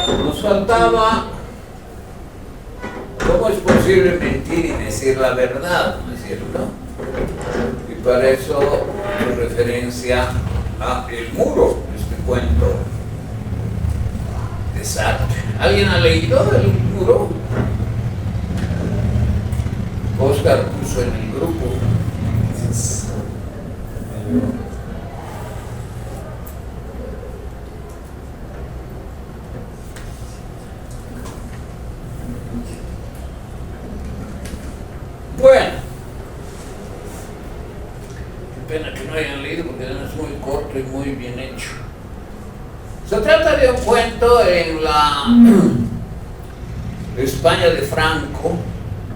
Nos faltaba cómo es posible mentir y decir la verdad, ¿no es cierto? Y para eso hago referencia a El Muro, este cuento de Sartre. ¿Alguien ha leído El Muro? Oscar puso en el grupo. Bueno, qué pena que no hayan leído porque es muy corto y muy bien hecho. Se trata de un cuento en la España de Franco,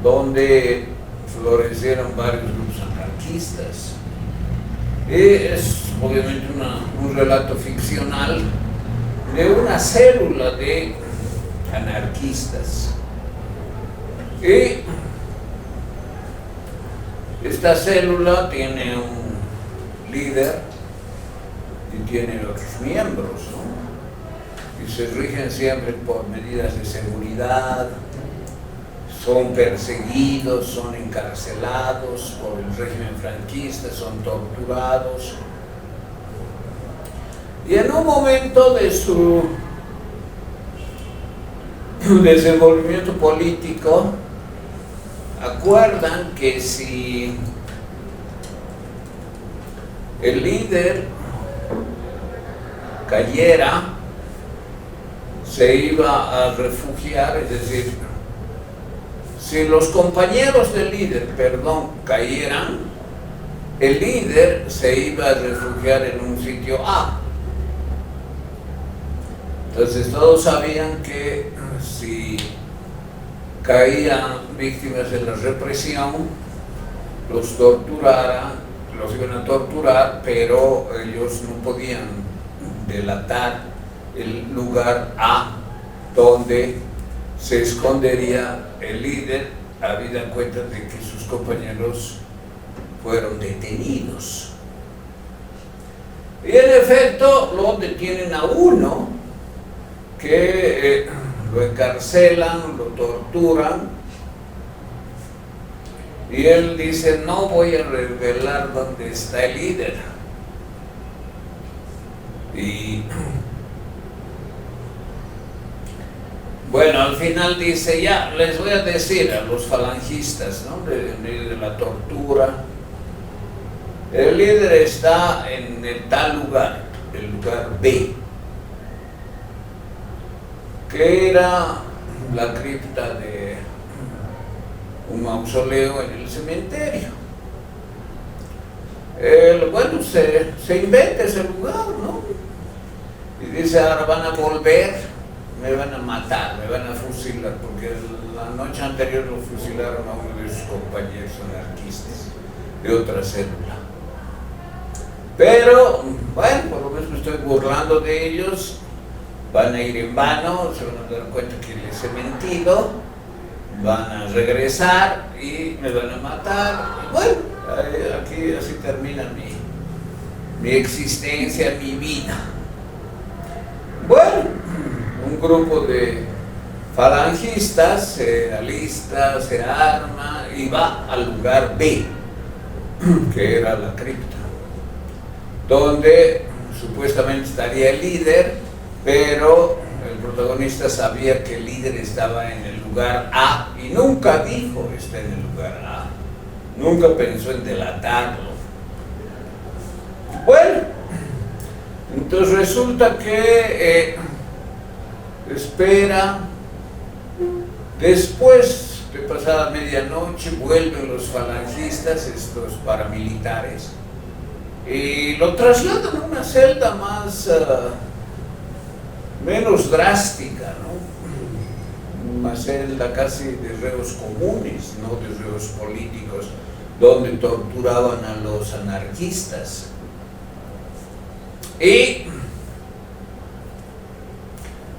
donde florecieron varios grupos anarquistas. Es obviamente un relato ficcional de una célula de anarquistas. Y esta célula tiene un líder y tiene otros miembros, ¿no? Y se rigen siempre por medidas de seguridad, son perseguidos, son encarcelados por el régimen franquista, son torturados. Y en un momento de su desenvolvimiento político, acuerdan que si el líder cayera, se iba a refugiar, es decir, si los compañeros del líder, cayeran, el líder se iba a refugiar en un sitio A. Entonces todos sabían que si caían víctimas de la represión, los iban a torturar, pero ellos no podían delatar el lugar A donde se escondería el líder, habida cuenta de que sus compañeros fueron detenidos. Y en efecto lo detienen a uno, que lo encarcelan, lo torturan, y él dice: no voy a revelar dónde está el líder. Y bueno, al final dice: ya, les voy a decir a los falangistas, ¿no?, de la tortura, el líder está en el tal lugar, el lugar B, que era la cripta de un mausoleo en el cementerio. Bueno, se inventa ese lugar, ¿no? Y dice: ahora van a volver, me van a matar, me van a fusilar, porque la noche anterior lo fusilaron a uno de sus compañeros anarquistas de otra célula. Pero, bueno, por lo menos me estoy burlando de ellos, van a ir en vano, se van a dar cuenta que les he mentido, van a regresar y me van a matar. Y bueno, aquí así termina mi existencia, mi vida. Bueno, un grupo de falangistas se alista, se arma y va al lugar B, que era la cripta, donde supuestamente estaría el líder, pero el protagonista sabía que el líder estaba en el lugar A y nunca dijo está en el lugar A, nunca pensó en delatarlo. Bueno, entonces resulta que espera, después de pasada medianoche vuelven los falangistas, estos paramilitares, y lo trasladan a una celda menos drástica, ¿no? Una celda casi de reos comunes, no de reos políticos, donde torturaban a los anarquistas. Y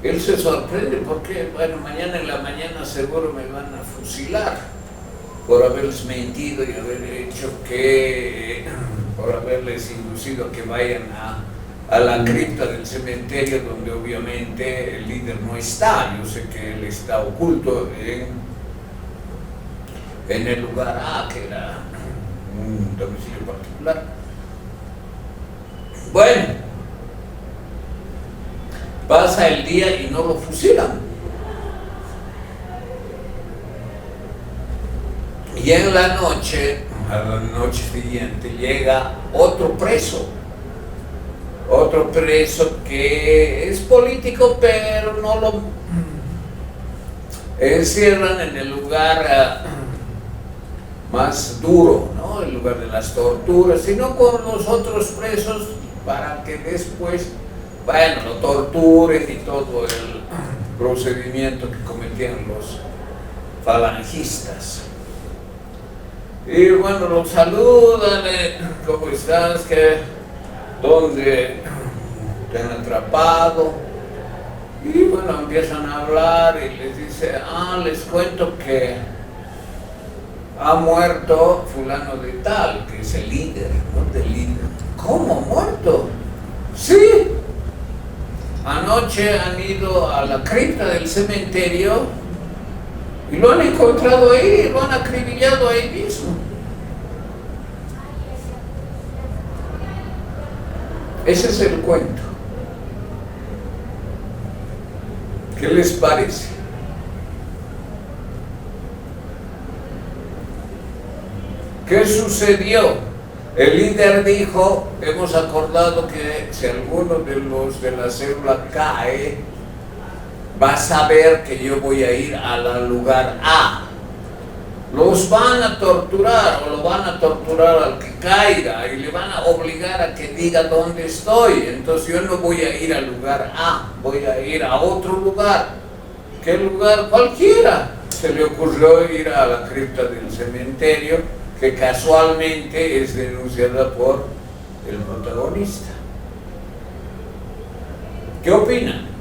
él se sorprende porque, bueno, mañana en la mañana seguro me van a fusilar por haberles mentido y haber hecho por haberles inducido a que vayan a a la cripta del cementerio, donde obviamente el líder no está. Yo sé que él está oculto en el lugar A, que era un domicilio particular. Bueno, pasa el día y no lo fusilan. Y en la noche, a la noche siguiente, llega otro preso que es político, pero no lo encierran en el lugar más duro, ¿no? El lugar de las torturas, sino con los otros presos para que después, bueno, lo torturen y todo el procedimiento que cometían los falangistas. Y bueno, lo saludan, ¿cómo estás? ¿Dónde te han atrapado? Y bueno, empiezan a hablar y les dice, les cuento que ha muerto fulano de tal, que es el líder, ¿no? Del líder. ¿Cómo muerto? Sí. Anoche han ido a la cripta del cementerio y lo han encontrado ahí, lo han acribillado ahí mismo. Ese es el cuento. ¿Qué les parece? ¿Qué sucedió? El líder dijo, hemos acordado que si alguno de los de la célula cae, va a saber que yo voy a ir al lugar A. Los van a torturar o lo van a torturar al que caiga y le van a obligar a que diga dónde estoy. Entonces yo no voy a ir al lugar A, voy a ir a otro lugar. ¿Qué lugar? Cualquiera. Se le ocurrió ir a la cripta del cementerio, que casualmente es denunciada por el protagonista. ¿Qué opinan?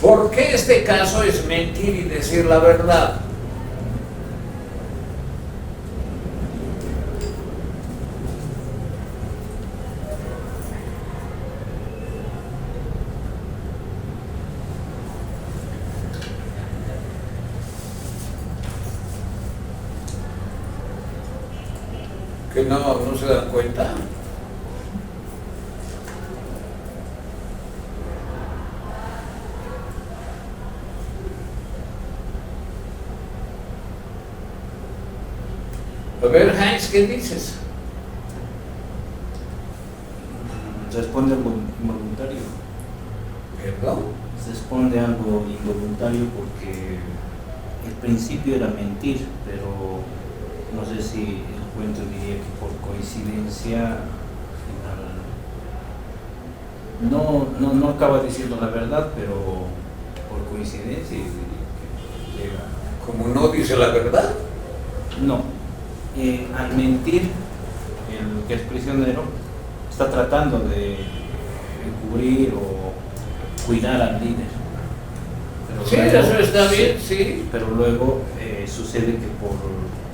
¿Por qué este caso es mentir y decir la verdad? ¿Que no se dan cuenta? A ver, Heinz, ¿qué dices? Responde algo involuntario. ¿Perdón? Responde algo involuntario porque el principio era mentir, pero no sé si el cuento diría que por coincidencia no acaba diciendo la verdad, pero por coincidencia llega. ¿Como no dice la verdad? No. Al mentir, el que es prisionero está tratando de cubrir o cuidar al líder. Pero sí, luego, eso está bien, sí. Pero luego sucede que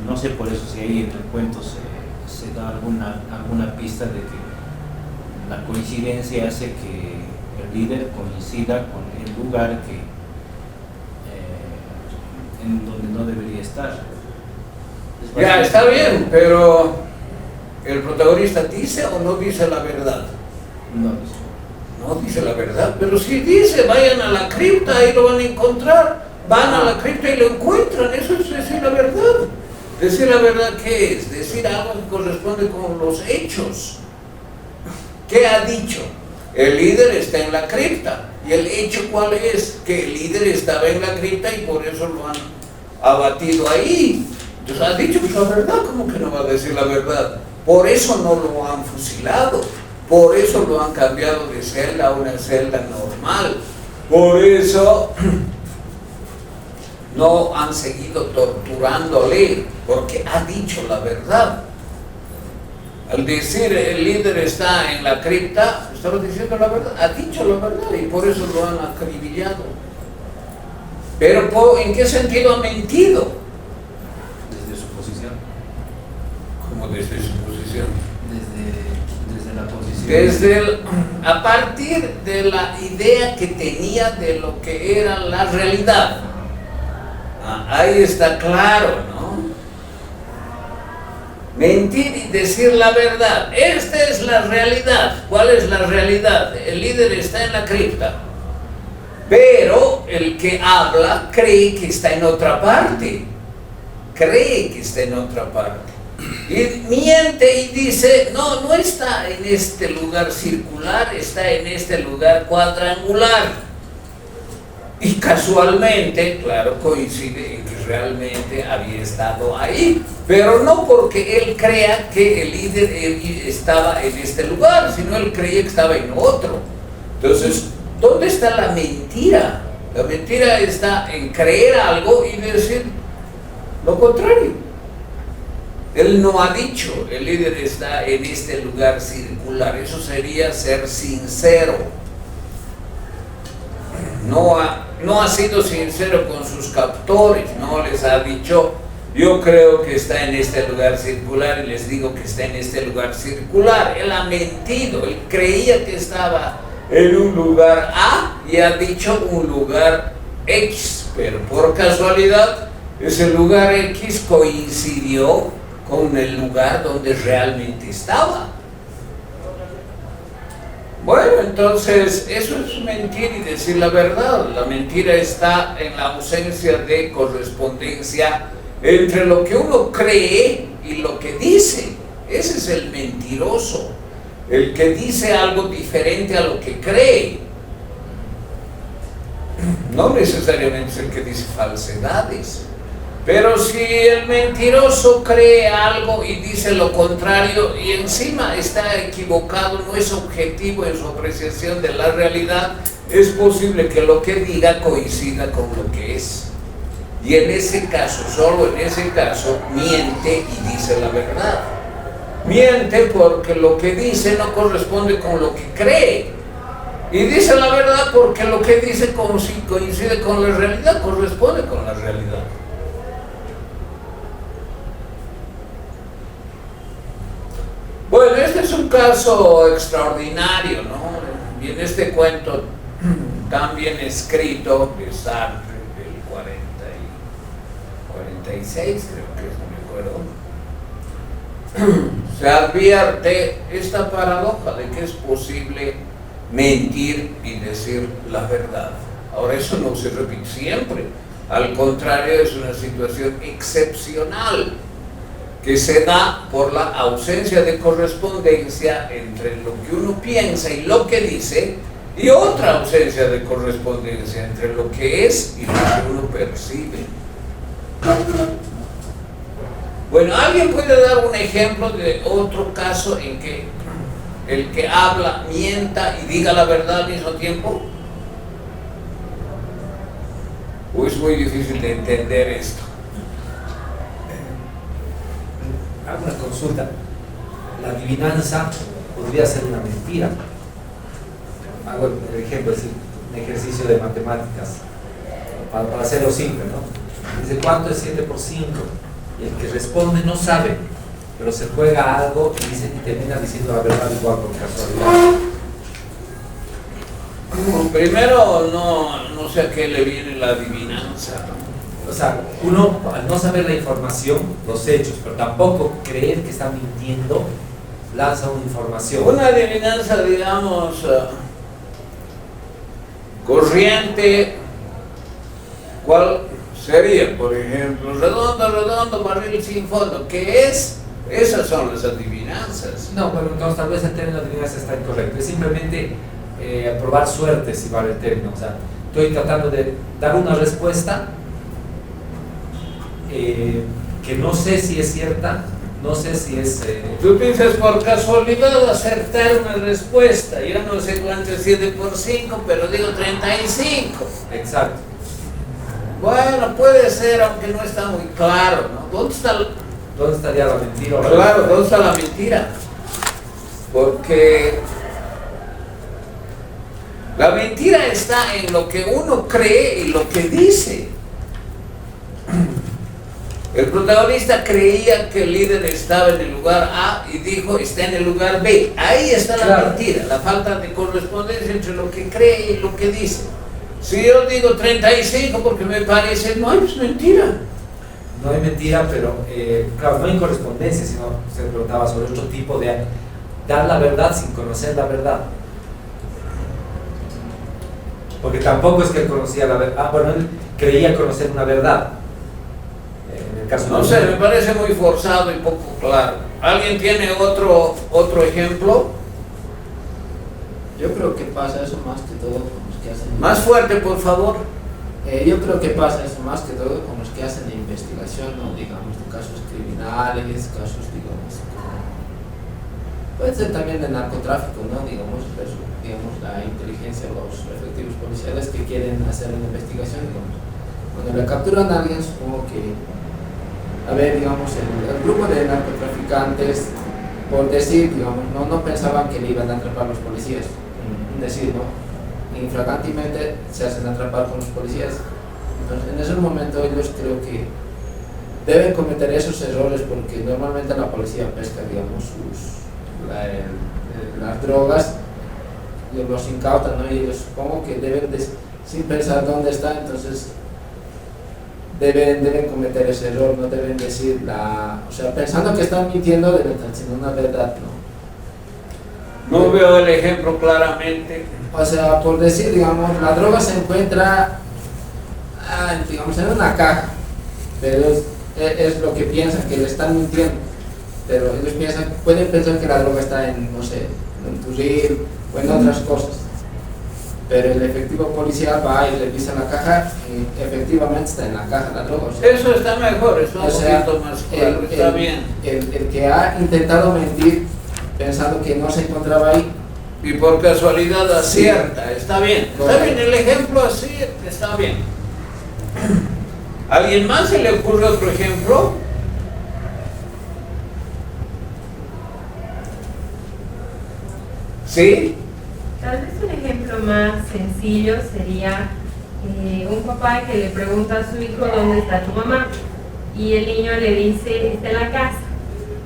no sé por eso si ahí en el cuento se da alguna pista de que la coincidencia hace que el líder coincida con el lugar en donde no debería estar. Ya, está bien, pero ¿el protagonista dice o no dice la verdad? No dice. No dice la verdad, pero sí dice, vayan a la cripta y lo van a encontrar. Van a la cripta y lo encuentran, eso es decir la verdad. Decir la verdad, ¿qué es? Decir algo que corresponde con los hechos. ¿Qué ha dicho? El líder está en la cripta. ¿Y el hecho cuál es? Que el líder estaba en la cripta y por eso lo han abatido ahí. Entonces ha dicho pues la verdad, ¿cómo que no va a decir la verdad? Por eso no lo han fusilado, por eso lo han cambiado de celda a una celda normal, por eso no han seguido torturándole, porque ha dicho la verdad. Al decir el líder está en la cripta, estaba diciendo la verdad, ha dicho la verdad y por eso lo han acribillado. Pero ¿en qué sentido ha mentido? Desde su posición. ¿Cómo desde su posición? Desde la posición. A partir de la idea que tenía de lo que era la realidad. Ahí está claro, ¿no? Mentir y decir la verdad. Esta es la realidad. ¿Cuál es la realidad? El líder está en la cripta. Pero el que habla cree que está en otra parte. Cree que está en otra parte. Y miente y dice, no está en este lugar circular, está en este lugar cuadrangular. Y casualmente, claro, coincide en que realmente había estado ahí, pero no porque él crea que el líder estaba en este lugar, sino él creía que estaba en otro. Entonces, ¿dónde está la mentira? La mentira está en creer algo y decir lo contrario. Él no ha dicho, el líder está en este lugar circular. Eso sería ser sincero. No ha sido sincero con sus captores, no les ha dicho, yo creo que está en este lugar circular y les digo que está en este lugar circular. Él ha mentido, él creía que estaba en un lugar A y ha dicho un lugar X, pero por casualidad ese lugar X coincidió con el lugar donde realmente estaba. Bueno, entonces eso es mentir y decir la verdad. La mentira está en la ausencia de correspondencia entre lo que uno cree y lo que dice. Ese es el mentiroso, el que dice algo diferente a lo que cree. No necesariamente es el que dice falsedades. Pero si el mentiroso cree algo y dice lo contrario y encima está equivocado, no es objetivo en su apreciación de la realidad, es posible que lo que diga coincida con lo que es. Y en ese caso, solo en ese caso, miente y dice la verdad. Miente porque lo que dice no corresponde con lo que cree. Y dice la verdad porque lo que dice coincide con la realidad, corresponde con la realidad. Bueno, este es un caso extraordinario, ¿no? Y en este cuento tan bien escrito de Sartre, del 46, creo que es, no me acuerdo, se advierte esta paradoja de que es posible mentir y decir la verdad. Ahora, eso no se repite siempre, al contrario, es una situación excepcional que se da por la ausencia de correspondencia entre lo que uno piensa y lo que dice, y otra ausencia de correspondencia entre lo que es y lo que uno percibe. Bueno, ¿alguien puede dar un ejemplo de otro caso en que el que habla mienta y diga la verdad al mismo tiempo? ¿O es muy difícil de entender esto? Hago una consulta. La adivinanza podría ser una mentira. Hago el ejemplo, es decir, un ejercicio de matemáticas para hacerlo simple, ¿no? Dice, ¿cuánto es 7 por 5? Y el que responde no sabe, pero se juega algo y termina diciendo la verdad igual por casualidad. Primero, no sé a qué le viene la adivinanza, ¿no? O sea, uno al no saber la información, los hechos, pero tampoco creer que está mintiendo, lanza una información. Una adivinanza, digamos, corriente, ¿cuál sería? Por ejemplo, redondo, redondo, barril sin fondo. ¿Qué es? Esas son las adivinanzas. No, pero entonces tal vez el término de adivinanza está incorrecto. Es simplemente probar suerte, si vale el término. O sea, estoy tratando de dar una respuesta que no sé si es cierta, no sé si es... Tú piensas por casualidad acertar una respuesta. Yo no sé cuánto es 7 por 5, pero digo 35. Exacto. Bueno, puede ser, aunque no está muy claro, ¿no? ¿Dónde estaría la mentira? Claro, ¿Dónde está la mentira? Porque la mentira está en lo que uno cree y lo que dice. El protagonista creía que el líder estaba en el lugar A y dijo está en el lugar B. Ahí está la mentira, la falta de correspondencia entre lo que cree y lo que dice. Si yo digo 35 porque me parece, no es mentira. No hay mentira, pero claro, no hay correspondencia, sino se preguntaba sobre otro tipo de dar la verdad sin conocer la verdad. Porque tampoco es que él conocía la verdad. Bueno, él creía conocer una verdad. En el caso No sé, me parece muy forzado y poco claro. ¿Alguien tiene otro ejemplo? Yo creo que pasa eso más que todo con los que hacen... Más fuerte, por favor. Yo creo que pasa eso más que todo con los que hacen la investigación, ¿no? Digamos, de casos criminales, casos, digamos, puede ser también de narcotráfico, ¿no? Digamos la inteligencia, los efectivos policiales que quieren hacer una investigación, digamos. Cuando le capturan a alguien, supongo que, a ver, digamos, el grupo de narcotraficantes, por decir, digamos, no pensaban que le iban a atrapar los policías, es decir, ¿no? Infragantemente se hacen atrapar con los policías. Entonces, en ese momento ellos creo que deben cometer esos errores porque normalmente la policía pesca, digamos, las drogas, los incautan, ¿no? Y ellos supongo que deben, sin pensar dónde está, entonces deben cometer ese error, no deben decir o sea, pensando que están mintiendo, deben estar diciendo una verdad, ¿no? No veo el ejemplo claramente. O sea, por decir, digamos, la droga se encuentra, digamos, en una caja, pero es lo que piensan, que le están mintiendo. Pero ellos pueden pensar que la droga está en, no sé, en tu río o en otras cosas. Pero el efectivo policial va y revisa la caja y efectivamente está en la caja la droga. O sea, Eso está mejor, está un poquito más claro, está bien. El que ha intentado mentir pensando que no se encontraba ahí. Y por casualidad acierta, está bien. Está bien, el ejemplo así está bien. ¿Alguien más se le ocurre otro ejemplo? ¿Sí? Tal vez un ejemplo más sencillo sería un papá que le pregunta a su hijo dónde está tu mamá y el niño le dice está en la casa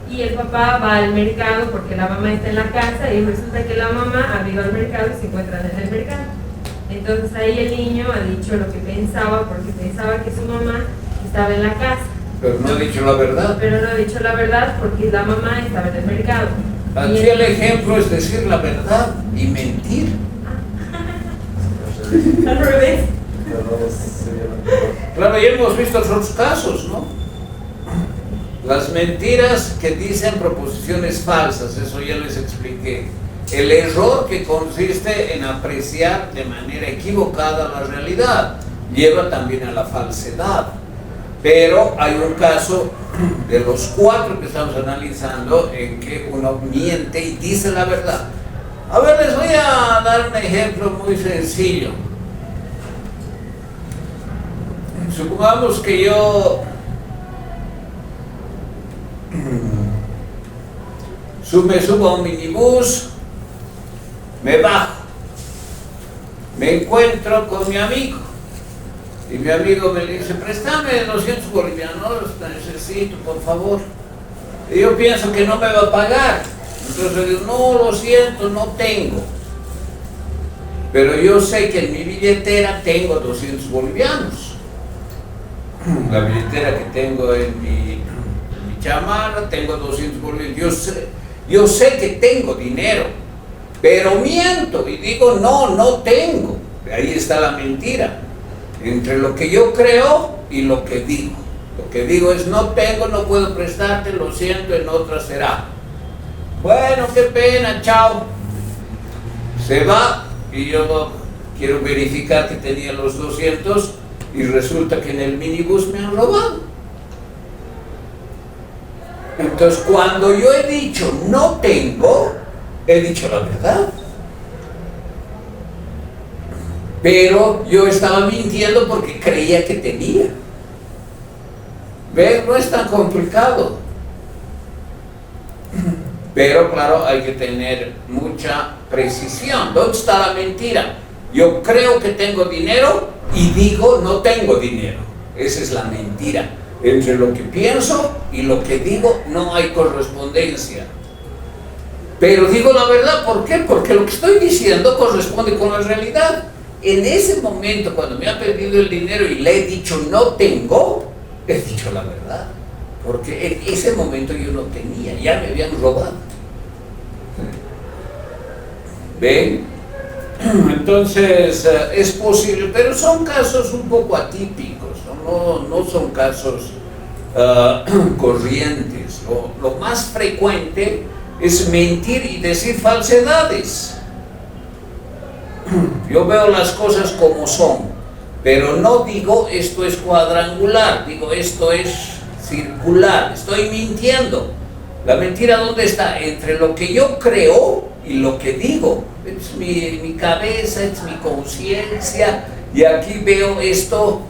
y el papá va al mercado porque la mamá está en la casa y resulta que la mamá ha ido al mercado y se encuentra en el mercado. Entonces ahí el niño ha dicho lo que pensaba porque pensaba que su mamá estaba en la casa. Pero no ha dicho la verdad. Pero no ha dicho la verdad porque la mamá estaba en el mercado. Aquí el ejemplo es decir la verdad y mentir. Al revés. Claro, ya hemos visto otros casos, ¿no? Las mentiras que dicen proposiciones falsas, eso ya les expliqué. El error que consiste en apreciar de manera equivocada la realidad lleva también a la falsedad. Pero hay un caso de los 4 que estamos analizando en que uno miente y dice la verdad. A ver, les voy a dar un ejemplo muy sencillo. Supongamos que yo me subo a un minibús, me bajo, me encuentro con mi amigo y mi amigo me dice, préstame 200 bolivianos, necesito, por favor. Y yo pienso que no me va a pagar, entonces le digo, no, lo siento, no tengo. Pero yo sé que en mi billetera tengo 200 bolivianos. La billetera que tengo en mi chamarra, tengo 200 bolivianos. Yo sé que tengo dinero, pero miento y digo, no tengo. Ahí está la mentira, entre lo que yo creo y lo que digo. Lo que digo es, no tengo, no puedo prestarte, lo siento, en otra será. Bueno, qué pena, chao. Se va y yo quiero verificar que tenía los 200 y resulta que en el minibús me han robado. Entonces, cuando yo he dicho no tengo, he dicho la verdad. Pero yo estaba mintiendo porque creía que tenía. ¿Ven? No es tan complicado. Pero claro, hay que tener mucha precisión. ¿Dónde está la mentira? Yo creo que tengo dinero y digo no tengo dinero. Esa es la mentira. Entre lo que pienso y lo que digo no hay correspondencia. Pero digo la verdad, ¿por qué? Porque lo que estoy diciendo corresponde con la realidad. En ese momento, cuando me ha pedido el dinero y le he dicho no tengo, he dicho la verdad. Porque en ese momento yo no tenía, ya me habían robado. ¿Ven? Entonces, es posible, pero son casos un poco atípicos, no son casos corrientes. Lo más frecuente es mentir y decir falsedades. Yo veo las cosas como son, pero no digo esto es cuadrangular, digo esto es circular, estoy mintiendo. La mentira, ¿dónde está? Entre lo que yo creo y lo que digo. Es mi cabeza, es mi conciencia, y aquí veo esto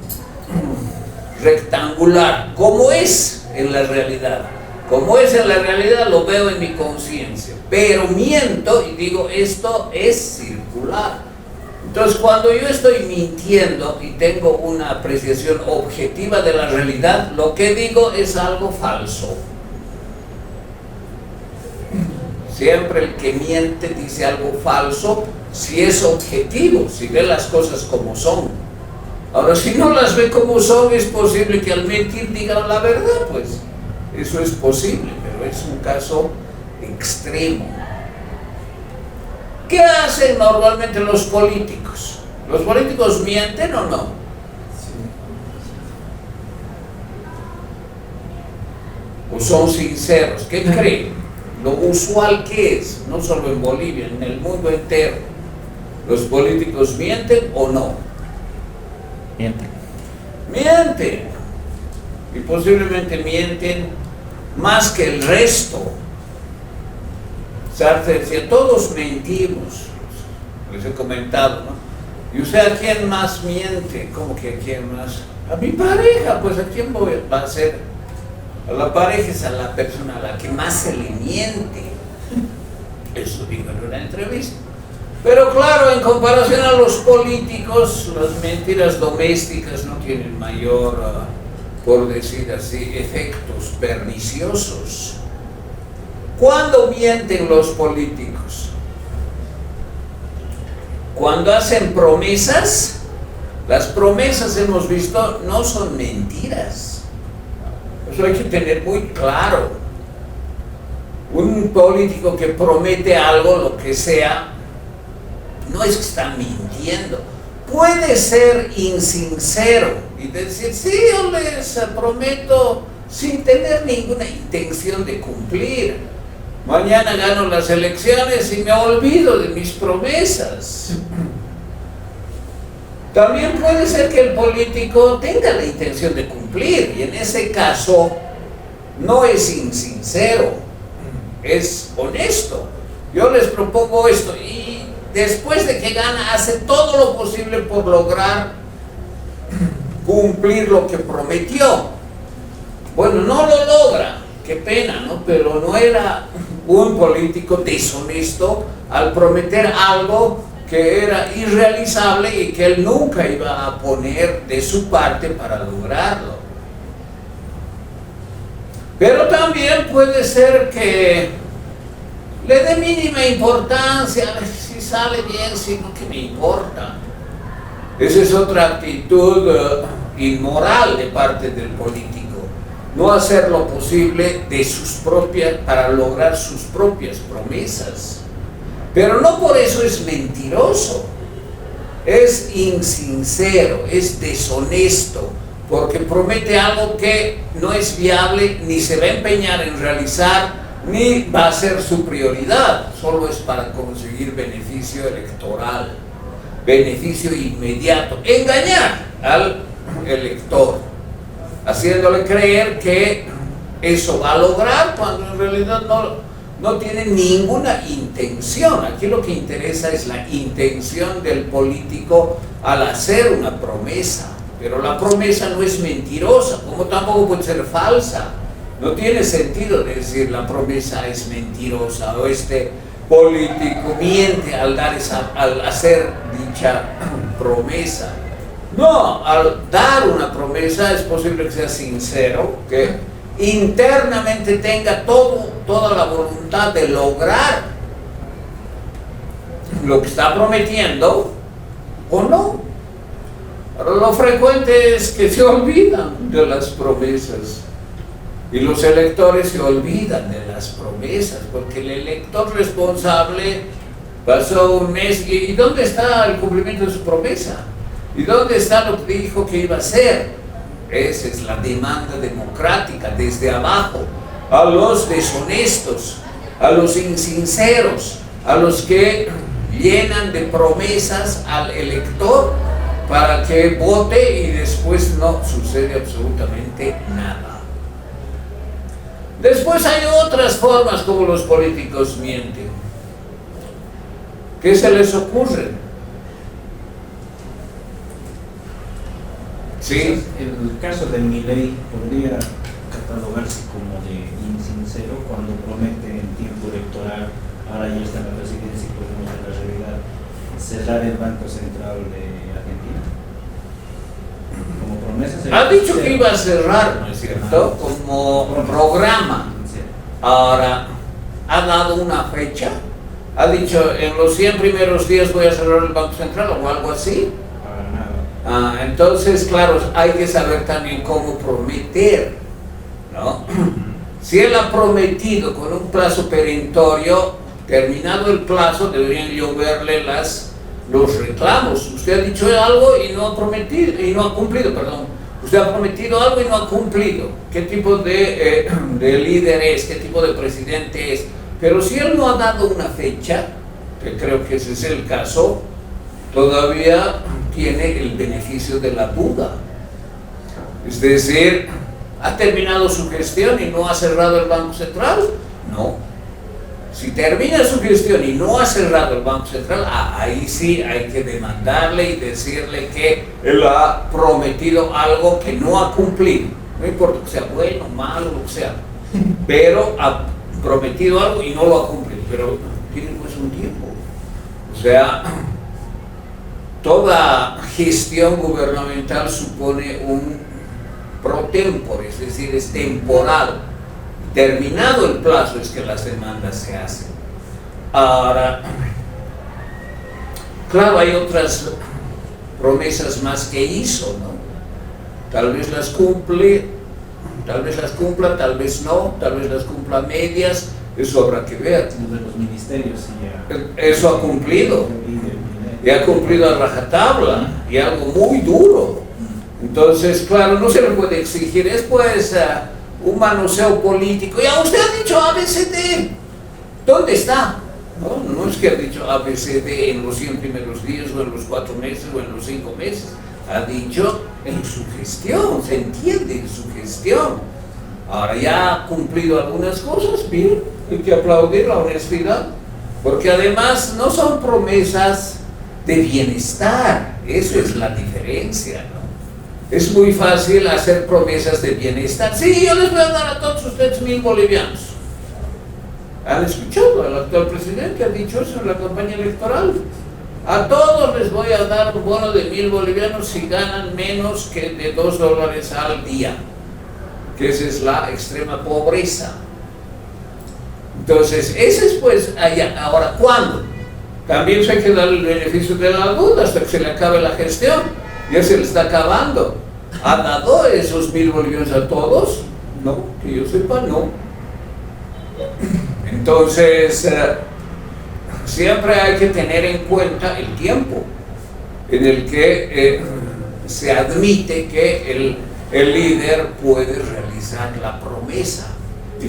rectangular, como es en la realidad. Como es en la realidad, lo veo en mi conciencia, pero miento y digo esto es circular. Entonces, cuando yo estoy mintiendo y tengo una apreciación objetiva de la realidad, lo que digo es algo falso. Siempre el que miente dice algo falso si es objetivo, si ve las cosas como son. Ahora, si no las ve como son, es posible que al mentir digan la verdad, pues. Eso es posible, pero es un caso extremo. ¿Qué hacen normalmente los políticos? ¿Los políticos mienten o no? ¿O son sinceros? ¿Qué creen? Lo usual que es, no solo en Bolivia, en el mundo entero. ¿Los políticos mienten o no? Mienten. Mienten. Y posiblemente mienten más que el resto. Sartre decía, todos mentimos. Les he comentado, ¿no? ¿Y usted a quién más miente? ¿Cómo que a quién más? A mi pareja, pues ¿a quién va a ser? A la pareja es a la persona a la que más se le miente. Eso digo en una entrevista. Pero claro, en comparación a los políticos, las mentiras domésticas no tienen mayor, por decir así, efectos perniciosos. ¿Cuándo mienten los políticos? Cuando hacen promesas. Las promesas, hemos visto, no son mentiras. Eso hay que tener muy claro. Un político que promete algo, lo que sea, no es que está mintiendo. Puede ser insincero y decir, sí, yo les prometo sin tener ninguna intención de cumplir. Mañana gano las elecciones y me olvido de mis promesas. También puede ser que el político tenga la intención de cumplir y en ese caso no es insincero, es honesto. Yo les propongo esto y después de que gana hace todo lo posible por lograr cumplir lo que prometió. Bueno, no lo logra, qué pena, ¿no? Pero no era un político deshonesto al prometer algo que era irrealizable y que él nunca iba a poner de su parte para lograrlo. Pero también puede ser que le dé mínima importancia, a ver si sale bien, si no, que me importa. Esa es otra actitud inmoral de parte del político. No hacer lo posible de sus propias, para lograr sus propias promesas. Pero no por eso es mentiroso, es insincero, es deshonesto, porque promete algo que no es viable, ni se va a empeñar en realizar, ni va a ser su prioridad, solo es para conseguir beneficio electoral, beneficio inmediato, engañar al elector, haciéndole creer que eso va a lograr cuando en realidad no tiene ninguna intención. Aquí lo que interesa es la intención del político al hacer una promesa, pero la promesa no es mentirosa, como tampoco puede ser falsa. No tiene sentido decir la promesa es mentirosa o este político miente al hacer dicha promesa. No, al dar una promesa es posible que sea sincero, que internamente tenga toda la voluntad de lograr lo que está prometiendo o no. Pero lo frecuente es que se olvidan de las promesas. Y los electores se olvidan de las promesas, porque el elector responsable pasó un mes y ¿dónde está el cumplimiento de su promesa? ¿Y dónde está lo que dijo que iba a hacer? Esa es la demanda democrática desde abajo, a los deshonestos, a los insinceros, a los que llenan de promesas al elector para que vote y después no sucede absolutamente nada. Después hay otras formas como los políticos mienten. ¿Qué se les ocurre? Sí. El caso de Milei podría catalogarse como de insincero cuando promete en tiempo electoral, ahora ya está en la presidencia y podemos ver la realidad, cerrar el Banco Central de Argentina. Como promesa. Ha dicho que iba a cerrar, ¿no es cierto? Como programa. Ahora, ¿ha dado una fecha? ¿Ha dicho en los 100 primeros días voy a cerrar el Banco Central o algo así? Para nada. Entonces, claro, hay que saber también cómo prometer, ¿no? Si él ha prometido con un plazo perentorio, terminado el plazo, deberían lloverle los reclamos. Usted ha dicho algo y no ha cumplido, perdón. Usted ha prometido algo y no ha cumplido. ¿Qué tipo de líder es? ¿Qué tipo de presidente es? Pero si él no ha dado una fecha, que creo que ese es el caso, todavía tiene el beneficio de la duda. Es decir, ¿ha terminado su gestión y no ha cerrado el Banco Central? No. Si termina su gestión y no ha cerrado el Banco Central, ahí sí hay que demandarle y decirle que él ha prometido algo que no ha cumplido. No importa que sea bueno, malo, lo que sea. Pero ha prometido algo y no lo ha cumplido. Pero tiene pues un tiempo. O sea, toda gestión gubernamental supone un pro tempore, es decir, es temporal. Terminado el plazo es que las demandas se hacen. Ahora, claro, hay otras promesas más que hizo, ¿no? Tal vez las cumple, tal vez las cumpla, tal vez no, tal vez las cumpla a medias, eso habrá que ver. De los ministerios, sí, ya. Eso ha cumplido, y ha cumplido a rajatabla, y algo muy duro. Entonces, claro, no se le puede exigir, es pues un manoseo político. Ya usted ha dicho ABCD, ¿dónde está? No es que ha dicho ABCD en los 100 primeros días o en los 4 meses o en los 5 meses, ha dicho en su gestión, se entiende en su gestión. Ahora ya ha cumplido algunas cosas, bien, hay que aplaudir la honestidad, porque además no son promesas de bienestar, eso es la diferencia, ¿no? Es muy fácil hacer promesas de bienestar. Sí, yo les voy a dar a todos ustedes 1000 bolivianos. ¿Han escuchado al actual presidente? Ha dicho eso en la campaña electoral. A todos les voy a dar un bono de 1000 bolivianos si ganan menos que de $2 al día. Que esa es la extrema pobreza. Entonces, ese es pues allá. Ahora, ¿cuándo? También se hay que dar el beneficio de la duda hasta que se le acabe la gestión. Ya se le está acabando. ¿Ha dado esos 1000 bolivianos a todos? No, que yo sepa, no. Entonces, siempre hay que tener en cuenta el tiempo en el que se admite que el líder puede realizar la promesa. Y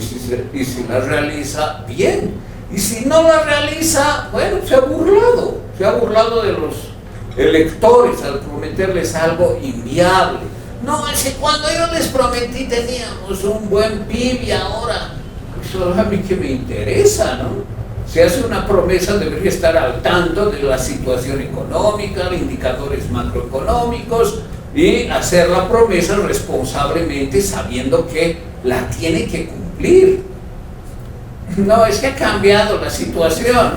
si la realiza, bien. Y si no la realiza, bueno, se ha burlado de los electores al prometerles algo inviable. No, es que cuando yo les prometí teníamos un buen PIB y ahora, eso a mí que me interesa, ¿no? Si hace una promesa debería estar al tanto de la situación económica, de indicadores macroeconómicos, y hacer la promesa responsablemente sabiendo que la tiene que cumplir. No, es que ha cambiado la situación.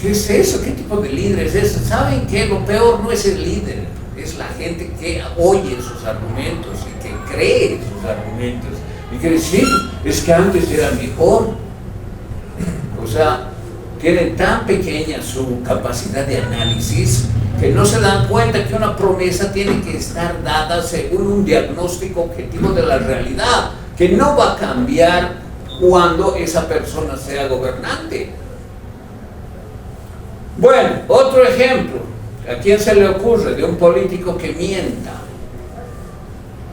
¿Qué es eso? ¿Qué tipo de líder es ese? ¿Saben qué? Lo peor no es el líder, es la gente que oye sus argumentos y que cree sus argumentos y que dice, es que antes era mejor. O sea, tienen tan pequeña su capacidad de análisis que no se dan cuenta que una promesa tiene que estar dada según un diagnóstico objetivo de la realidad, que no va a cambiar cuando esa persona sea gobernante. Bueno, otro ejemplo, ¿a quién se le ocurre de un político que mienta?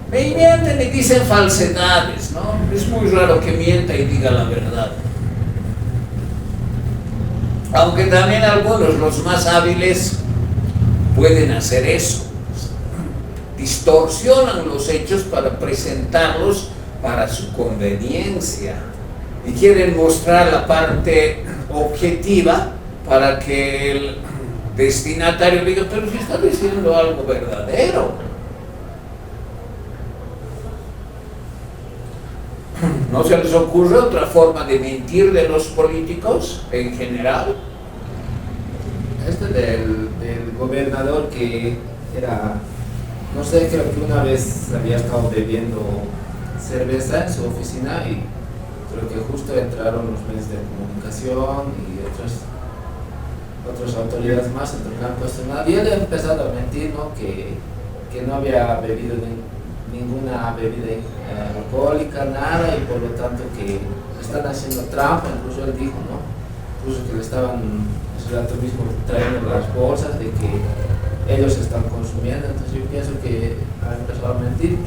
Me mienten y dicen falsedades, ¿no? Es muy raro que mienta y diga la verdad. Aunque también algunos, los más hábiles, pueden hacer eso. Distorsionan los hechos para presentarlos para su conveniencia y quieren mostrar la parte objetiva para que el destinatario diga, pero si está diciendo algo verdadero. ¿No se les ocurre otra forma de mentir de los políticos en general? Del gobernador que era, no sé, creo que una vez había estado bebiendo cerveza en su oficina y creo que justo entraron los medios de comunicación y otras autoridades más en el campo nacional y él ha empezado a mentir, ¿no? que no había bebido ninguna bebida alcohólica, nada, y por lo tanto que están haciendo trampa, incluso él dijo, ¿no? Incluso que le estaban ese rato mismo trayendo las bolsas de que ellos están consumiendo. Entonces yo pienso que ha empezado a mentir,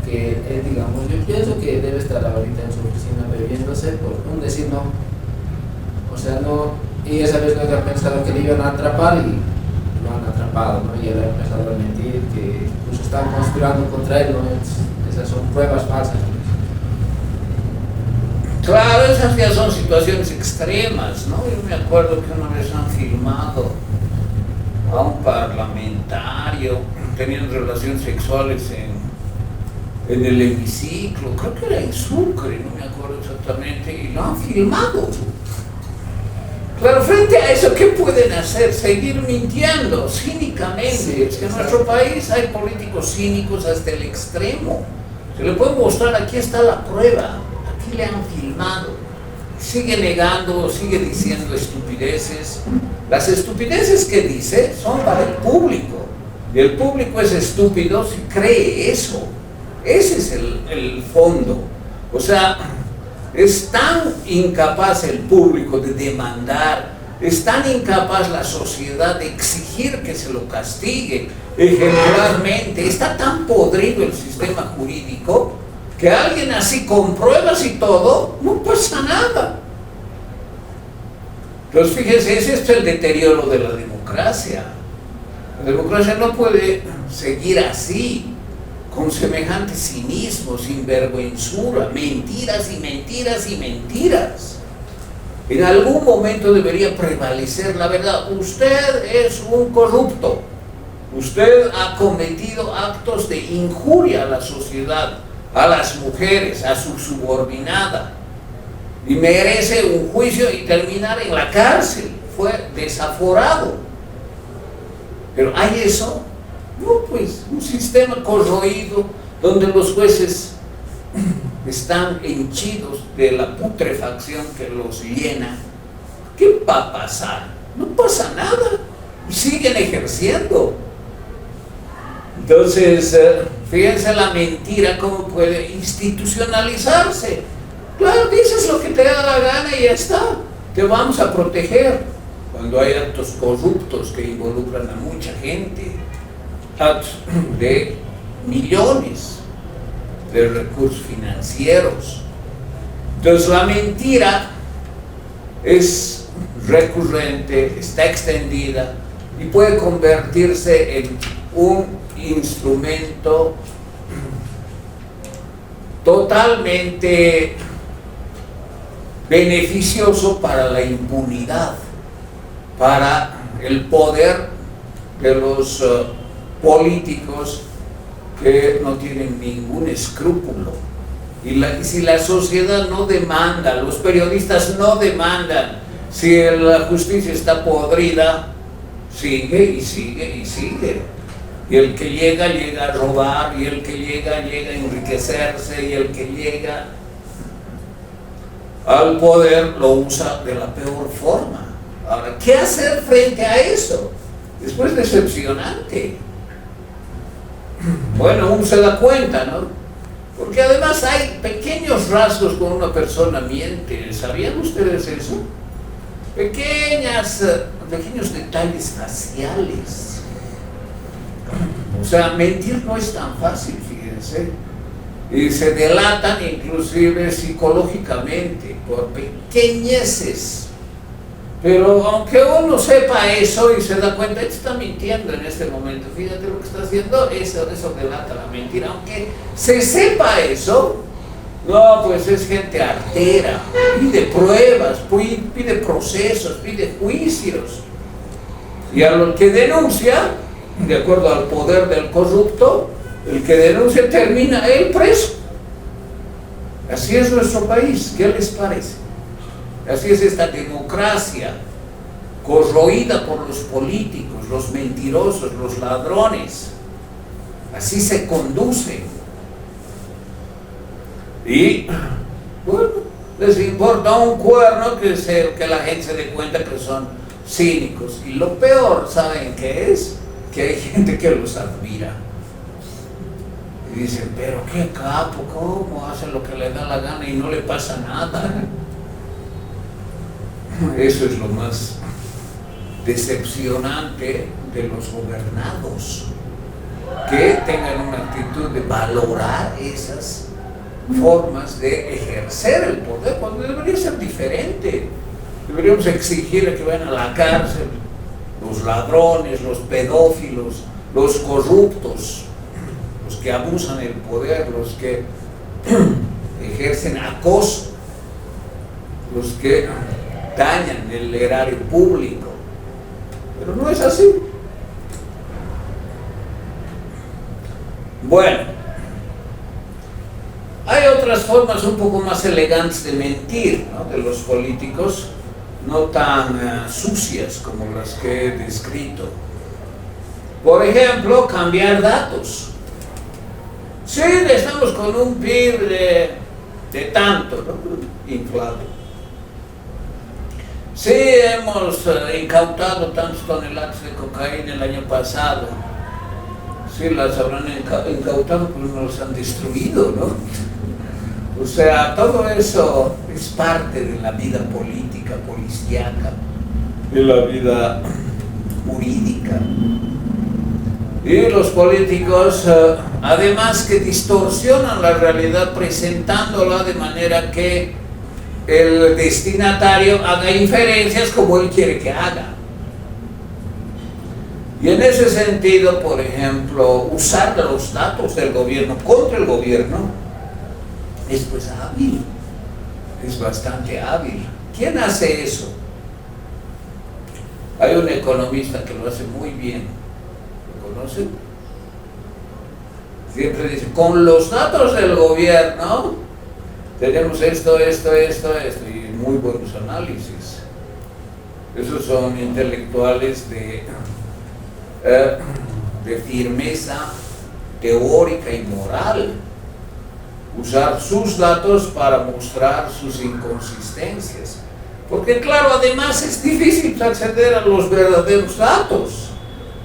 que él, digamos, yo pienso que debe estar ahorita en su oficina bebiéndose por un decir no, o sea, no, y esa vez no había pensado que le iban a atrapar y lo han atrapado, ¿no? Y él ha empezado a mentir, que incluso están conspirando contra él, ¿no? Esas son pruebas falsas. Claro, esas ya son situaciones extremas, ¿no? Yo me acuerdo que una vez han filmado a un parlamentario teniendo relaciones sexuales en el hemiciclo, creo que era en Sucre, no me acuerdo exactamente, y lo han filmado. Claro, frente a eso, ¿qué pueden hacer? Seguir mintiendo cínicamente. Sí, es que en nuestro país hay políticos cínicos hasta el extremo. Se le puede mostrar, aquí está la prueba, aquí le han filmado. Sigue negando, sigue diciendo estupideces. Las estupideces que dice son para el público. Y el público es estúpido si cree eso. Ese es el fondo. O sea, es tan incapaz el público de demandar, es tan incapaz la sociedad de exigir que se lo castigue ejemplarmente, está tan podrido el sistema jurídico que alguien así con pruebas y todo, no pasa nada. Entonces fíjense, ese es el deterioro de la democracia. La democracia no puede seguir así, con semejante cinismo, sinvergüenzura, mentiras y mentiras y mentiras. En algún momento debería prevalecer la verdad. Usted es un corrupto. Usted ha cometido actos de injuria a la sociedad, a las mujeres, a su subordinada, y merece un juicio y terminar en la cárcel. Fue desaforado. Pero ¿hay eso? No, pues un sistema corroído donde los jueces están henchidos de la putrefacción que los llena. ¿Qué va a pasar? No pasa nada. Siguen ejerciendo. Entonces, fíjense la mentira cómo puede institucionalizarse. Claro, dices lo que te da la gana y ya está. Te vamos a proteger. Cuando hay actos corruptos que involucran a mucha gente, actos de millones de recursos financieros. Entonces la mentira es recurrente, está extendida y puede convertirse en un instrumento totalmente beneficioso para la impunidad, para el poder de los políticos que no tienen ningún escrúpulo. Y si la sociedad no demanda, los periodistas no demandan, si la justicia está podrida, sigue y sigue y sigue. Y el que llega, llega a robar, y el que llega, llega a enriquecerse, y el que llega al poder lo usa de la peor forma. Ahora, ¿qué hacer frente a eso? Después decepcionante. Bueno, uno se da cuenta, ¿no? Porque además hay pequeños rasgos cuando una persona miente. ¿Sabían ustedes eso? Pequeños detalles faciales. O sea, mentir no es tan fácil, fíjense. Y se delatan inclusive psicológicamente por pequeñeces. Pero aunque uno sepa eso y se da cuenta, está mintiendo en este momento, fíjate lo que está haciendo, eso delata la mentira. Aunque se sepa eso, no, pues es gente artera, pide pruebas, pide procesos, pide juicios. Y a lo que denuncia, de acuerdo al poder del corrupto, el que denuncia termina él preso. Así es nuestro país, ¿qué les parece? Así es esta democracia corroída por los políticos, los mentirosos, los ladrones. Así se conduce. Y, bueno, les importa un cuerno que la gente se dé cuenta que son cínicos. Y lo peor, ¿saben qué es? Que hay gente que los admira. Y dicen, pero qué capo, ¿cómo hace lo que le da la gana y no le pasa nada? Eso es lo más decepcionante de los gobernados, que tengan una actitud de valorar esas formas de ejercer el poder, cuando debería ser diferente. Deberíamos exigir que vayan a la cárcel los ladrones, los pedófilos, los corruptos, los que abusan del poder, los que ejercen acoso, los que dañan el erario público. Pero no es así. Bueno, hay otras formas un poco más elegantes de mentir, ¿no?, de los políticos, no tan sucias como las que he descrito. Por ejemplo, cambiar datos. Sí, estamos con un PIB de tanto, ¿no?, inflado. Sí, hemos incautado tantas toneladas de cocaína el año pasado. Sí, las habrán incautado, pero no las han destruido, ¿no? O sea, todo eso es parte de la vida política, policíaca, de la vida jurídica. Y los políticos, además que distorsionan la realidad presentándola de manera que el destinatario haga inferencias como él quiere que haga. Y en ese sentido, por ejemplo, usar los datos del gobierno contra el gobierno es pues hábil, es bastante hábil. ¿Quién hace eso? Hay un economista que lo hace muy bien. ¿Lo conocen? Siempre dice, con los datos del gobierno tenemos esto, y muy buenos análisis. Esos son intelectuales de firmeza teórica y moral. Usar sus datos para mostrar sus inconsistencias. Porque claro, además es difícil acceder a los verdaderos datos.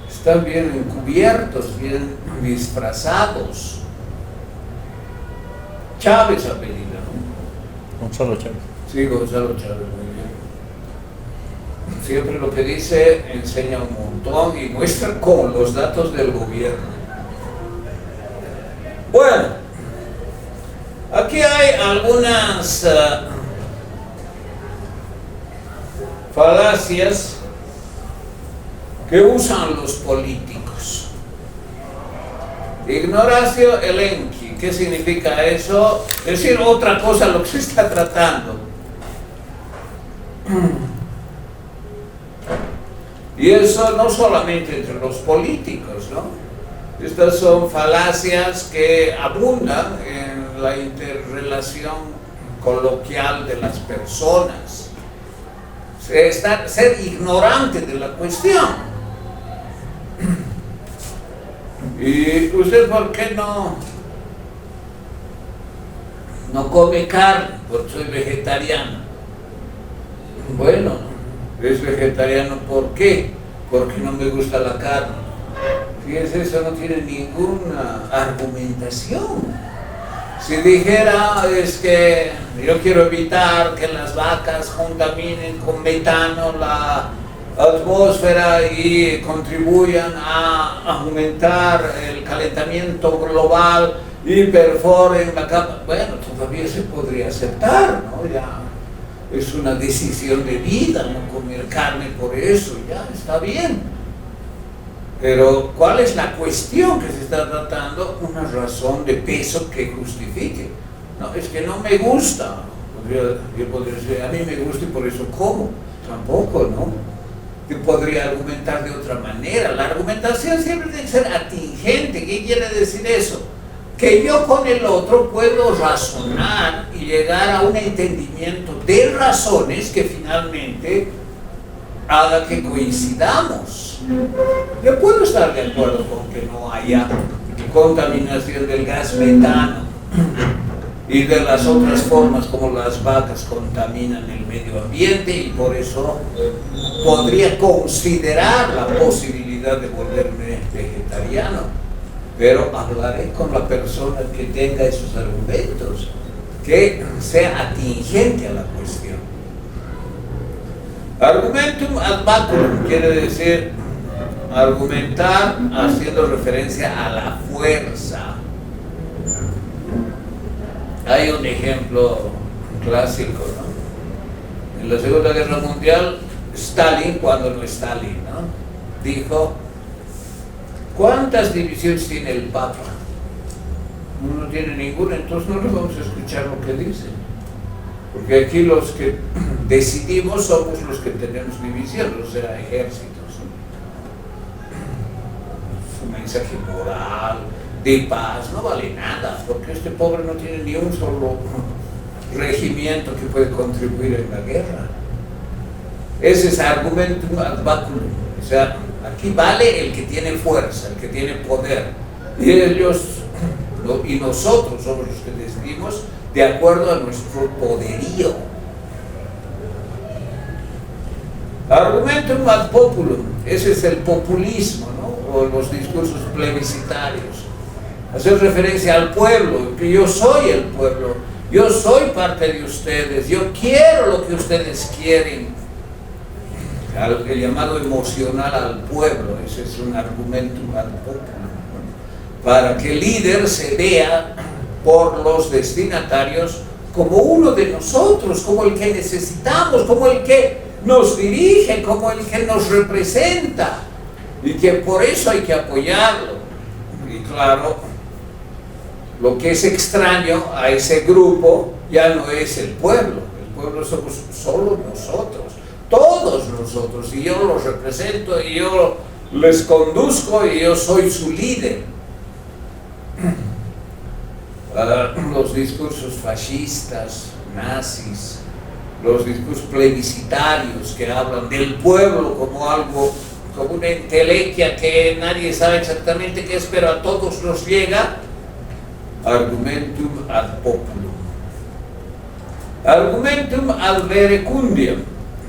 Están bien encubiertos, bien disfrazados. Chávez apellido. Gonzalo Chávez. Sí, Gonzalo Chávez, muy bien. Siempre lo que dice enseña un montón y muestra con los datos del gobierno. Bueno, aquí hay algunas falacias que usan los políticos. Ignoracio elenchi. ¿Qué significa eso? Decir otra cosa a lo que se está tratando. Y eso no solamente entre los políticos, ¿no? Estas son falacias que abundan en la interrelación coloquial de las personas. Ser ignorante de la cuestión. ¿Y usted por qué no come carne? Porque soy vegetariano. Bueno, es vegetariano, ¿por qué? Porque no me gusta la carne. Fíjense, eso no tiene ninguna argumentación. Si dijera, es que yo quiero evitar que las vacas contaminen con metano la atmósfera y contribuyan a aumentar el calentamiento global y perforen la capa, bueno, todavía se podría aceptar, ¿no? Ya es una decisión de vida no comer carne por eso, ya está bien. Pero ¿cuál es la cuestión que se está tratando? Una razón de peso que justifique. No, es que no me gusta. Yo podría decir, a mí me gusta y por eso como. Tampoco, ¿no? Yo podría argumentar de otra manera. La argumentación siempre tiene que ser atingente. ¿Qué quiere decir eso? Que yo con el otro puedo razonar y llegar a un entendimiento de razones que finalmente haga que coincidamos. Yo puedo estar de acuerdo con que no haya contaminación del gas metano y de las otras formas como las vacas contaminan el medio ambiente, y por eso podría considerar la posibilidad de volverme vegetariano, pero hablaré con la persona que tenga esos argumentos, que sea atingente a la cuestión. Argumentum ad baculum quiere decir argumentar haciendo referencia a la fuerza. Hay un ejemplo clásico, ¿no? En la Segunda Guerra Mundial, Stalin, cuando no Stalin, ¿no?, dijo: ¿cuántas divisiones tiene el Papa? No tiene ninguna, entonces no le vamos a escuchar lo que dice. Porque aquí los que decidimos somos los que tenemos divisiones, o sea, ejércitos. Su mensaje moral, de paz, no vale nada, porque este pobre no tiene ni un solo regimiento que puede contribuir en la guerra. Ese es argumentum ad baculum. O sea, aquí vale el que tiene fuerza, el que tiene poder. Y ellos y nosotros somos los que decidimos de acuerdo a nuestro poderío. Argumentum ad populum, ese es el populismo, ¿no?, o los discursos plebiscitarios. Hacer referencia al pueblo, que yo soy el pueblo, yo soy parte de ustedes, yo quiero lo que ustedes quieren. El llamado emocional al pueblo, ese es un argumentum ad populum, para que el líder se vea por los destinatarios como uno de nosotros, como el que necesitamos, como el que nos dirige, como el que nos representa, y que por eso hay que apoyarlo. Y claro, lo que es extraño a ese grupo ya no es el pueblo somos solo nosotros, todos nosotros, y yo los represento, y yo les conduzco, y yo soy su líder. Los discursos fascistas, nazis, los discursos plebiscitarios que hablan del pueblo como algo, como una entelequia que nadie sabe exactamente qué es, pero a todos nos llega. Argumentum ad populum. Argumentum ad verecundiam.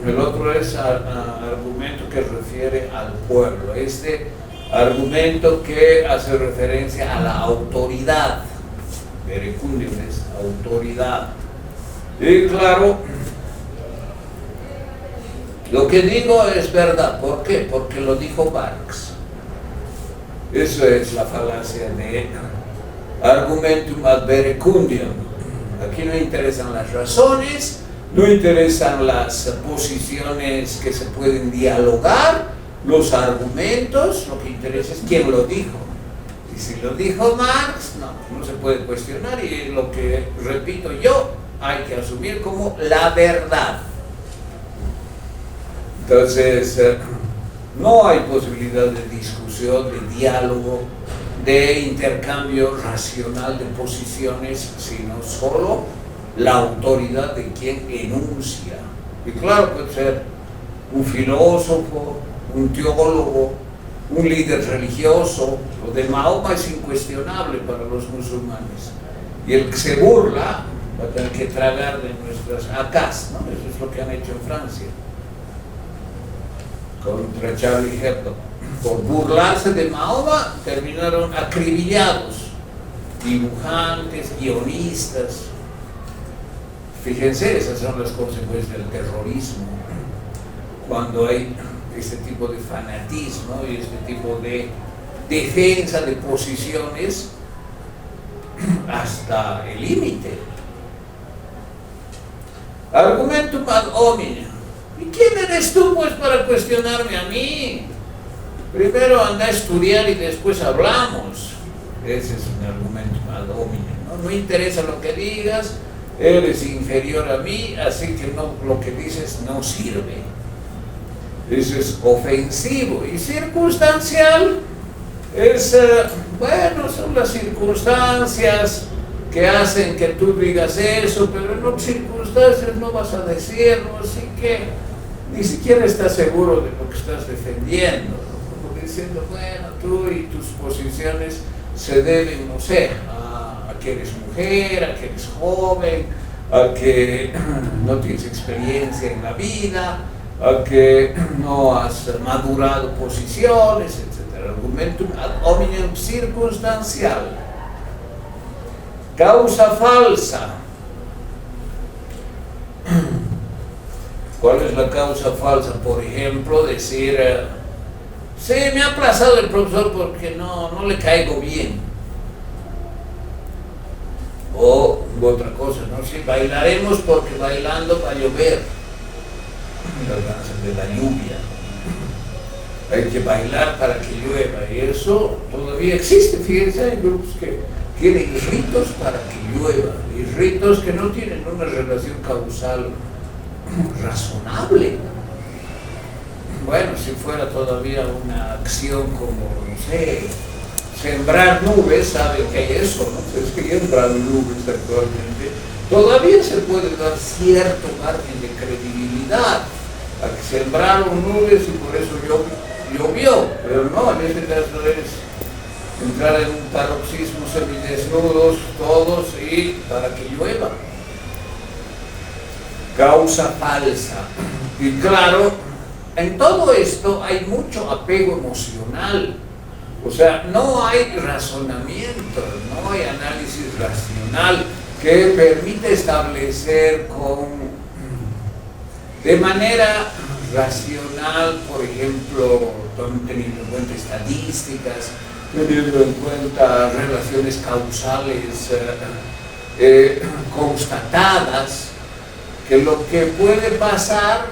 El otro es argumento que refiere al pueblo. Este argumento que hace referencia a la autoridad. Verecundium es autoridad. Y claro, lo que digo es verdad. ¿Por qué? Porque lo dijo Marx. Eso es la falacia de argumentum ad verecundiam. Aquí no interesan las razones, no interesan las posiciones que se pueden dialogar, los argumentos, lo que interesa es quién lo dijo. Y si lo dijo Marx, no se puede cuestionar, y lo que repito yo, hay que asumir como la verdad. Entonces, no hay posibilidad de discusión, de diálogo, de intercambio racional de posiciones, sino solo la autoridad de quien enuncia. Y claro, puede ser un filósofo, un teólogo, un líder religioso. Lo de Mahoma es incuestionable para los musulmanes. Y el que se burla va a tener que tragar de nuestras acás, ¿no? Eso es lo que han hecho en Francia contra Charlie Hebdo. Por burlarse de Mahoma terminaron acribillados dibujantes, guionistas. Fíjense, esas son las consecuencias del terrorismo, cuando hay este tipo de fanatismo y este tipo de defensa de posiciones hasta el límite. Argumentum ad hominem. ¿Y quién eres tú, pues, para cuestionarme a mí? Primero anda a estudiar y después hablamos. Ese es un argumento ad hominem, ¿no? No interesa lo que digas, eres inferior a mí, así que no, lo que dices no sirve. Eso es ofensivo. Y circunstancial es, bueno, son las circunstancias que hacen que tú digas eso, pero en otras circunstancias no vas a decirlo, así que ni siquiera estás seguro de lo que estás defendiendo, ¿no? Como diciendo, bueno, tú y tus posiciones se deben, no sé, a que eres mujer, a que eres joven, a que no tienes experiencia en la vida, a que no has madurado posiciones, etc. Argumentum ad hominem circunstancial. Causa falsa. ¿Cuál es la causa falsa? Por ejemplo, decir, sí, me ha aplazado el profesor porque no le caigo bien. O otra cosa, ¿no? Sí, bailaremos porque bailando va a llover. Las danzas de la lluvia. Hay que bailar para que llueva, y eso todavía existe. Fíjense, hay grupos que tienen ritos para que llueva, y ritos que no tienen una relación causal razonable. Bueno, si fuera todavía una acción como, no sé, sembrar nubes, saben que hay eso, ¿no? Se siembran nubes actualmente, todavía se puede dar cierto margen de credibilidad a que sembraron nubes y por eso llovió, pero no, en este caso es entrar en un paroxismo semidesnudos todos y para que llueva. Causa falsa. Y claro, en todo esto hay mucho apego emocional. O sea, no hay razonamiento, no hay análisis racional que permite establecer de manera racional, por ejemplo, teniendo en cuenta estadísticas, teniendo en cuenta relaciones causales constatadas, que lo que puede pasar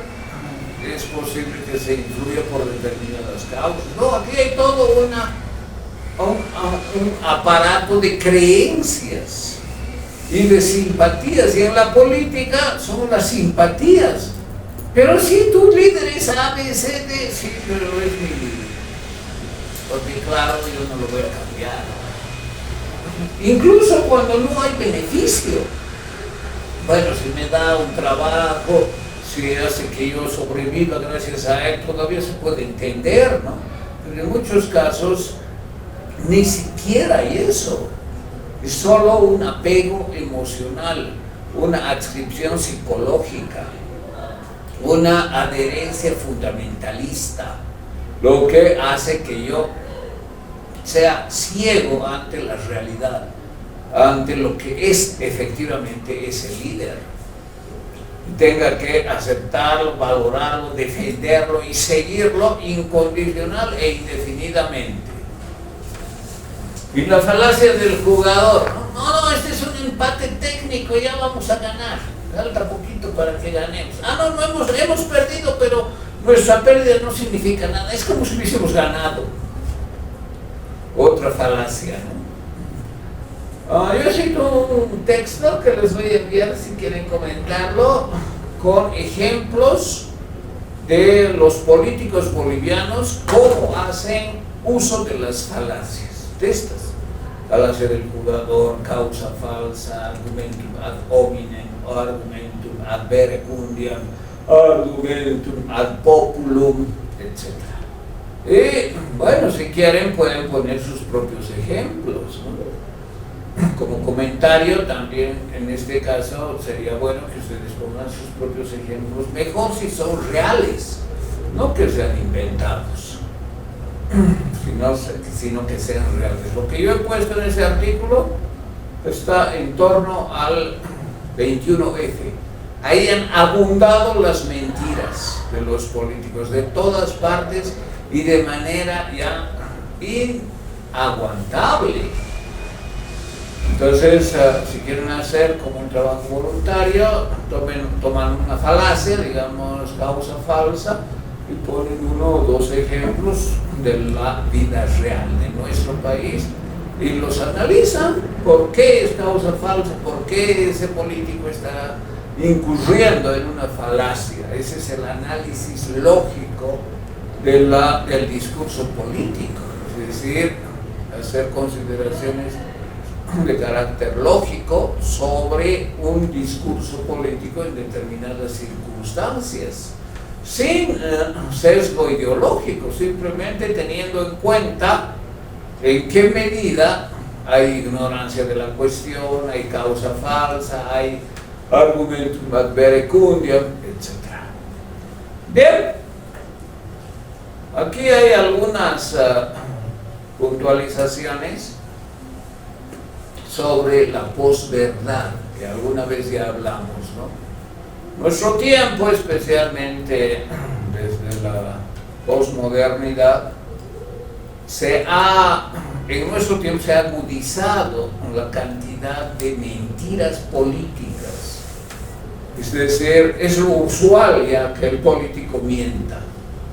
es posible que se influya por determinadas causas. No, aquí hay todo un aparato de creencias y de simpatías, y en la política son las simpatías. Pero si tu líder es A, B, C, D, sí, pero es mi líder. Porque claro, yo no lo voy a cambiar. Incluso cuando no hay beneficio. Bueno, si me da un trabajo, si hace que yo sobreviva gracias a él, todavía se puede entender, ¿no? Pero en muchos casos ni siquiera hay eso. Es solo un apego emocional, una adscripción psicológica, una adherencia fundamentalista, lo que hace que yo sea ciego ante la realidad, ante lo que es efectivamente ese líder. Tenga que aceptarlo, valorarlo, defenderlo y seguirlo incondicional e indefinidamente. Y la falacia del jugador, no, este es un empate técnico, ya vamos a ganar, falta poquito para que ganemos. No, hemos perdido, pero nuestra pérdida no significa nada, es como si hubiésemos ganado. Otra falacia, ¿no? Yo cito un texto que les voy a enviar si quieren comentarlo, con ejemplos de los políticos bolivianos, cómo hacen uso de las falacias. testas. Falacia del jugador, causa falsa, argumentum ad hominem, argumentum ad verecundiam, argumentum ad populum, etc. Y bueno, si quieren pueden poner sus propios ejemplos, ¿no? Como comentario también en este caso sería bueno que ustedes pongan sus propios ejemplos, mejor si son reales, no que sean inventados, sino que sean reales. Lo que yo he puesto en ese artículo está en torno al 21F. Ahí han abundado las mentiras de los políticos de todas partes y de manera ya inaguantable. Entonces, si quieren hacer como un trabajo voluntario, toman una falacia, digamos causa falsa, y ponen 1 o 2 ejemplos de la vida real de nuestro país y los analizan. ¿Por qué es causa falsa? ¿Por qué ese político está incurriendo en una falacia? Ese es el análisis lógico del discurso político, es decir, hacer consideraciones de carácter lógico sobre un discurso político en determinadas circunstancias, sin sesgo ideológico, simplemente teniendo en cuenta en qué medida hay ignorancia de la cuestión, hay causa falsa, hay argumentum ad verecundiam, etc. Bien, aquí hay algunas puntualizaciones sobre la posverdad, que alguna vez ya hablamos, ¿no? Nuestro tiempo, especialmente desde la posmodernidad, en nuestro tiempo se ha agudizado la cantidad de mentiras políticas. Es decir, es lo usual ya que el político mienta.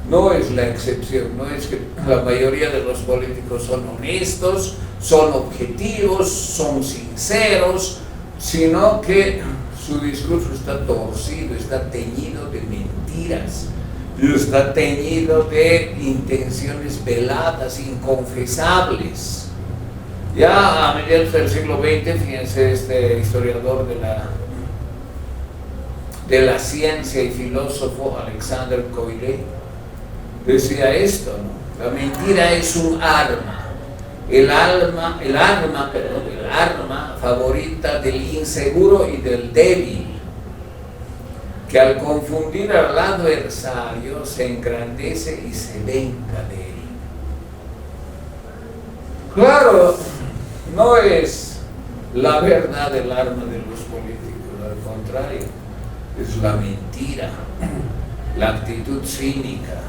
No es la excepción, no es que la mayoría de los políticos son honestos, son objetivos, son sinceros, sino que su discurso está torcido, está teñido de mentiras, está teñido de intenciones veladas, inconfesables. Ya a mediados del siglo XX, fíjense, este historiador de la ciencia y filósofo Alexander Coiré decía esto, ¿no? La mentira es un arma. El arma favorita del inseguro y del débil, que al confundir al adversario se engrandece y se venga de él. Claro, no es la verdad el arma de los políticos, al contrario, es la mentira, la actitud cínica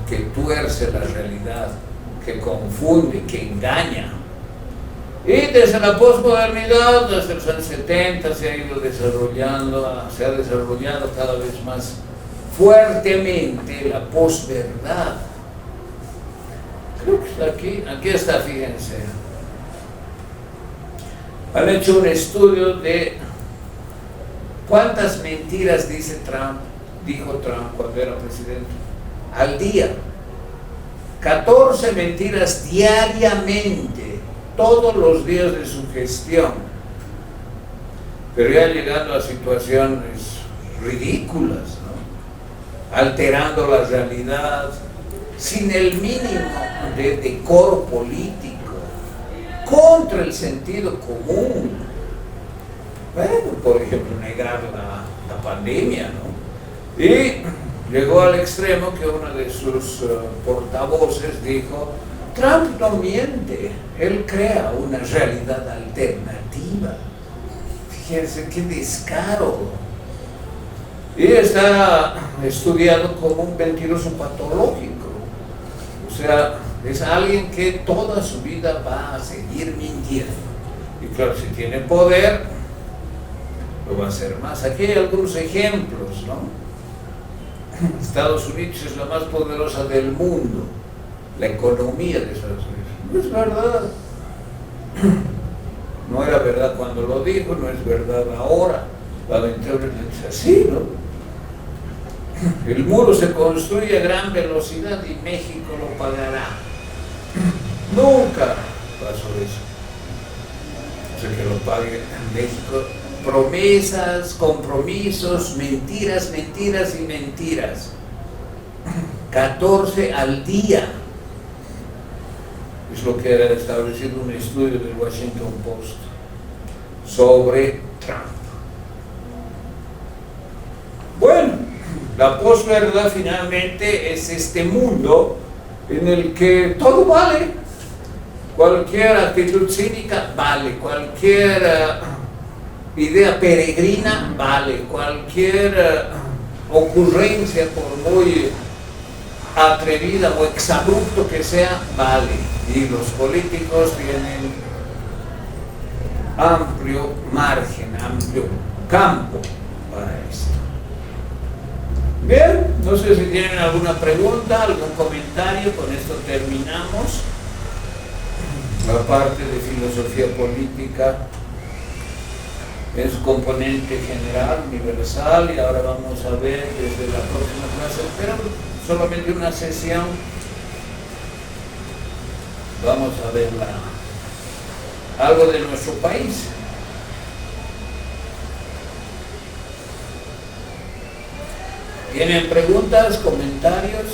que tuerce la realidad, que confunde, que engaña. Y desde la posmodernidad, desde los años 70, se ha desarrollado cada vez más fuertemente la posverdad. Creo que está aquí está, fíjense. Han hecho un estudio de cuántas mentiras dijo Trump cuando era presidente al día. 14 mentiras diariamente, todos los días de su gestión, pero ya llegando a situaciones ridículas, ¿no? Alterando la realidad, sin el mínimo de decoro político, contra el sentido común. Bueno, por ejemplo, negar la pandemia, ¿no? Y llegó al extremo que uno de sus portavoces dijo: Trump no miente, él crea una realidad alternativa. Fíjense qué descaro. Y está estudiado como un mentiroso patológico. O sea, es alguien que toda su vida va a seguir mintiendo. Y claro, si tiene poder, lo va a hacer más. Aquí hay algunos ejemplos, ¿no? Estados Unidos es la más poderosa del mundo, la economía de Estados Unidos. No es verdad. No era verdad cuando lo dijo, no es verdad ahora. Lamentablemente es así, ¿no? El muro se construye a gran velocidad y México lo pagará. Nunca pasó eso. O sea, que lo pague en México. Promesas, compromisos, mentiras, mentiras y mentiras. 14 al día. Es lo que era establecido un estudio del Washington Post sobre Trump. Bueno, la posverdad finalmente es este mundo en el que todo vale. Cualquier actitud cínica vale, cualquier idea peregrina vale, cualquier ocurrencia, por muy atrevida o exabrupto que sea, vale. Y los políticos tienen amplio margen, amplio campo para esto. Bien, no sé si tienen alguna pregunta, algún comentario, con esto terminamos la parte de filosofía política en su componente general, universal, y ahora vamos a ver desde la próxima clase, pero solamente una sesión, vamos a ver algo de nuestro país. ¿Tienen preguntas, comentarios?